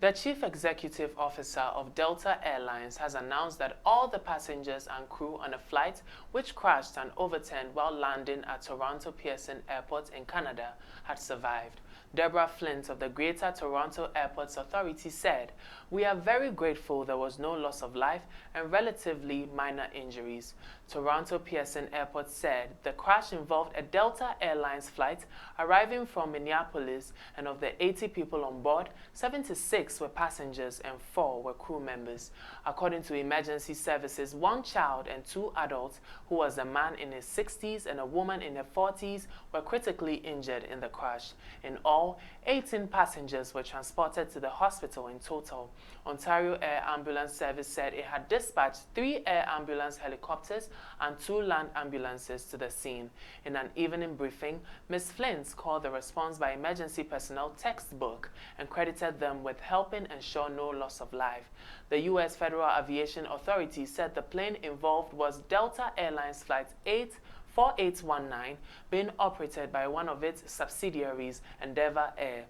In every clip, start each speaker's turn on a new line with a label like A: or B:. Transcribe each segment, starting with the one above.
A: The Chief Executive Officer of Delta Airlines has announced that all the passengers and crew on a flight which crashed and overturned while landing at Toronto Pearson Airport in Canada had survived. Deborah Flint of the Greater Toronto Airports Authority said, "We are very grateful there was no loss of life and relatively minor injuries." Toronto Pearson Airport said the crash involved a Delta Airlines flight arriving from Minneapolis, and of the 80 people on board, 76 were passengers and 4 were crew members. According to emergency services, 1 child and 2 adults, who was a man in his 60s and a woman in her 40s, were critically injured in the crash. In all, 18 passengers were transported to the hospital in total. Ontario Air Ambulance Service said it had dispatched 3 air ambulance helicopters and 2 land ambulances to the scene. In an evening briefing, Ms. Flint called the response by emergency personnel textbook and credited them with helping ensure no loss of life. The U.S. Federal Aviation Authority said the plane involved was Delta Airlines Flight 4819, being operated by one of its subsidiaries, Endeavour Air.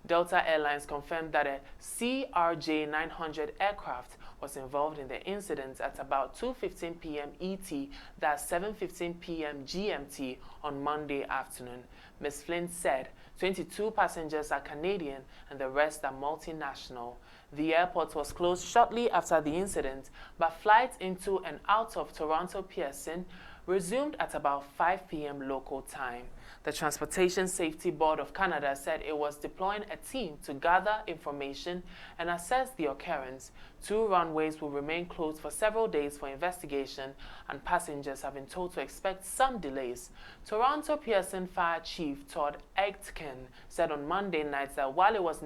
A: Delta Airlines confirmed that a CRJ-900 aircraft was involved in the incident at about 2:15 p.m. ET, that's 7:15 p.m. GMT, on Monday afternoon. Ms. Flint said 22 passengers are Canadian and the rest are multinational. The airport was closed shortly after the incident, but flights into and out of Toronto Pearson resumed at about 5 p.m. local time. The Transportation Safety Board of Canada said it was deploying a team to gather information and assess the occurrence. 2 runways will remain closed for several days for investigation, and passengers have been told to expect some delays. Toronto Pearson Fire Chief Todd Aitken said on Monday night that while it was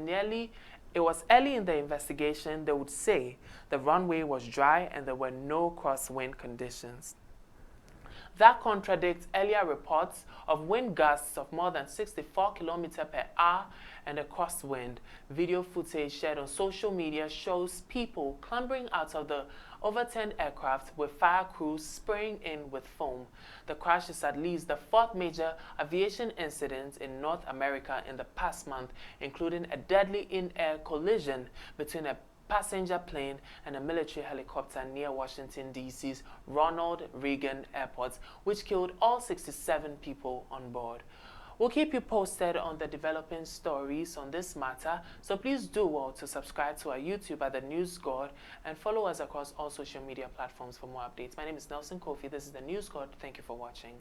A: early in the investigation, they would say the runway was dry and there were no crosswind conditions. That contradicts earlier reports of wind gusts of more than 64 km per hour and a crosswind. Video footage shared on social media shows people clambering out of the overturned aircraft with fire crews spraying in with foam. The crash is at least the 4th major aviation incident in North America in the past month, including a deadly in-air collision between a passenger plane and a military helicopter near Washington, D.C.'s Ronald Reagan Airport, which killed all 67 people on board. We'll keep you posted on the developing stories on this matter, so please do well to subscribe to our YouTube at The News God and follow us across all social media platforms for more updates. My name is Nelson Kofi. This is The News God. Thank you for watching.